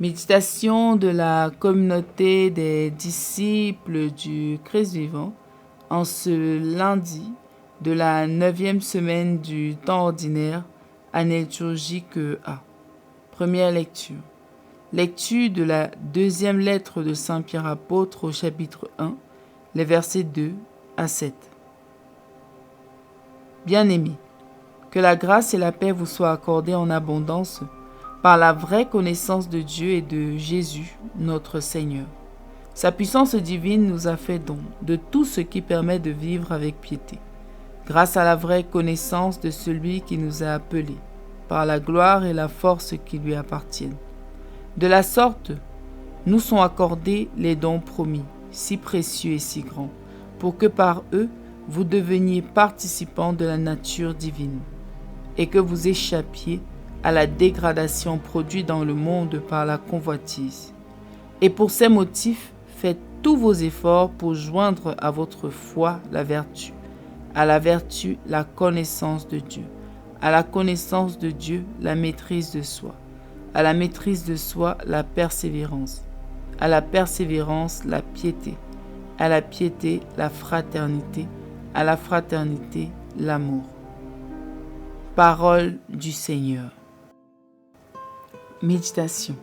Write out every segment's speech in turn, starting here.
Méditation de la communauté des disciples du Christ vivant en ce lundi de la 9e semaine du temps ordinaire, année liturgique A. Première lecture. Lecture de la deuxième lettre de Saint Pierre apôtre au chapitre 1, les versets 2 à 7. Bien-aimés, que la grâce et la paix vous soient accordées en abondance par la vraie connaissance de Dieu et de Jésus, notre Seigneur. Sa puissance divine nous a fait don de tout ce qui permet de vivre avec piété, grâce à la vraie connaissance de celui qui nous a appelés, par la gloire et la force qui lui appartiennent. De la sorte, nous sont accordés les dons promis, si précieux et si grands, pour que par eux, vous deveniez participants de la nature divine, et que vous échappiez à la dégradation produite dans le monde par la convoitise. Et pour ces motifs, faites tous vos efforts pour joindre à votre foi la vertu, à la vertu la connaissance de Dieu, à la connaissance de Dieu la maîtrise de soi, à la maîtrise de soi la persévérance, à la persévérance la piété, à la piété la fraternité, à la fraternité l'amour. Parole du Seigneur. Méditation.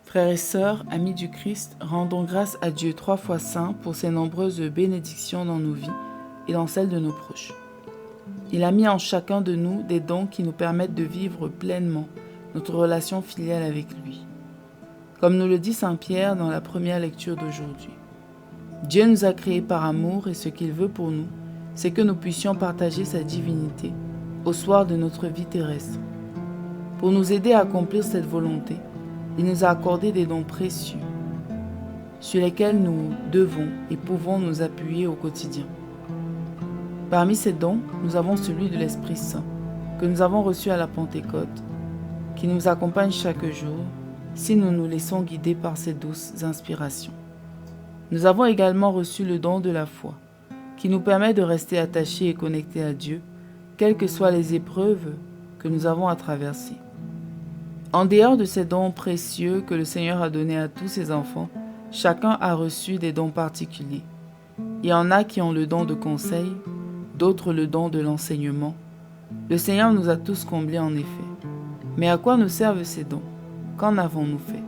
Frères et sœurs, amis du Christ, rendons grâce à Dieu 3 fois saint pour ses nombreuses bénédictions dans nos vies et dans celles de nos proches. Il a mis en chacun de nous des dons qui nous permettent de vivre pleinement notre relation filiale avec lui. Comme nous le dit Saint Pierre dans la première lecture d'aujourd'hui. Dieu nous a créés par amour et ce qu'il veut pour nous, c'est que nous puissions partager sa divinité au soir de notre vie terrestre. Pour nous aider à accomplir cette volonté, il nous a accordé des dons précieux sur lesquels nous devons et pouvons nous appuyer au quotidien. Parmi ces dons, nous avons celui de l'Esprit Saint, que nous avons reçu à la Pentecôte, qui nous accompagne chaque jour si nous nous laissons guider par ses douces inspirations. Nous avons également reçu le don de la foi, qui nous permet de rester attachés et connectés à Dieu, quelles que soient les épreuves que nous avons à traverser. En dehors de ces dons précieux que le Seigneur a donnés à tous ses enfants, chacun a reçu des dons particuliers. Il y en a qui ont le don de conseil, d'autres le don de l'enseignement. Le Seigneur nous a tous comblés en effet. Mais à quoi nous servent ces dons? Qu'en avons-nous fait?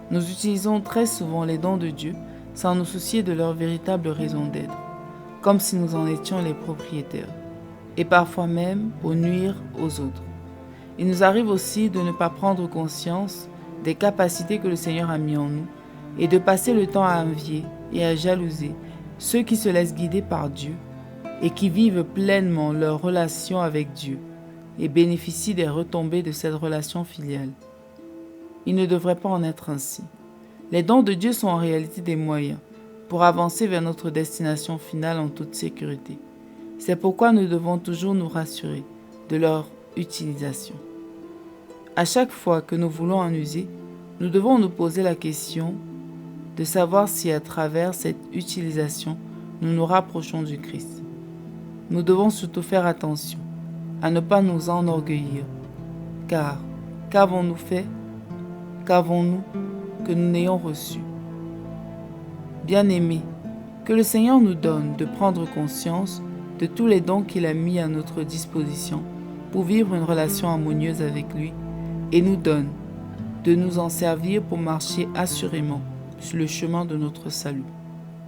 Nous utilisons très souvent les dons de Dieu sans nous soucier de leur véritable raison d'être, comme si nous en étions les propriétaires, et parfois même pour nuire aux autres. Il nous arrive aussi de ne pas prendre conscience des capacités que le Seigneur a mis en nous et de passer le temps à envier et à jalouser ceux qui se laissent guider par Dieu et qui vivent pleinement leur relation avec Dieu et bénéficient des retombées de cette relation filiale. Il ne devrait pas en être ainsi. Les dons de Dieu sont en réalité des moyens pour avancer vers notre destination finale en toute sécurité. C'est pourquoi nous devons toujours nous rassurer de leur utilisation. À chaque fois que nous voulons en user, nous devons nous poser la question de savoir si à travers cette utilisation, nous nous rapprochons du Christ. Nous devons surtout faire attention à ne pas nous enorgueillir, car qu'avons-nous fait? Qu'avons-nous que nous n'ayons reçu? Bien-aimés, que le Seigneur nous donne de prendre conscience de tous les dons qu'il a mis à notre disposition pour vivre une relation harmonieuse avec lui et nous donne de nous en servir pour marcher assurément sur le chemin de notre salut.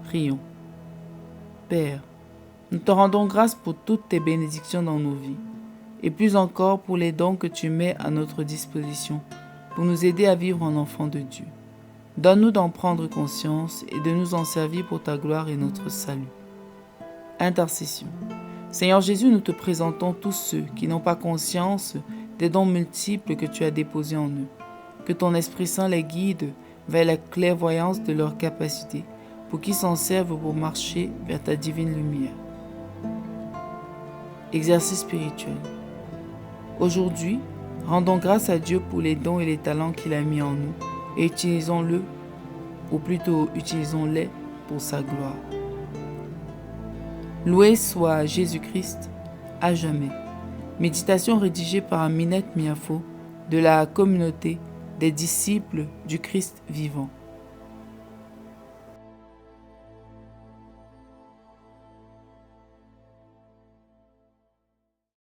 Prions. Père, nous te rendons grâce pour toutes tes bénédictions dans nos vies et plus encore pour les dons que tu mets à notre disposition pour nous aider à vivre en enfants de Dieu. Donne-nous d'en prendre conscience et de nous en servir pour ta gloire et notre salut. Intercession. Seigneur Jésus, nous te présentons tous ceux qui n'ont pas conscience des dons multiples que tu as déposés en eux. Que ton Esprit Saint les guide vers la clairvoyance de leurs capacités, pour qu'ils s'en servent pour marcher vers ta divine lumière. Exercice spirituel. Aujourd'hui, rendons grâce à Dieu pour les dons et les talents qu'il a mis en nous et utilisons-le, ou plutôt utilisons-les pour sa gloire. Loué soit Jésus-Christ à jamais. Méditation rédigée par Minette Miafo de la communauté des disciples du Christ vivant.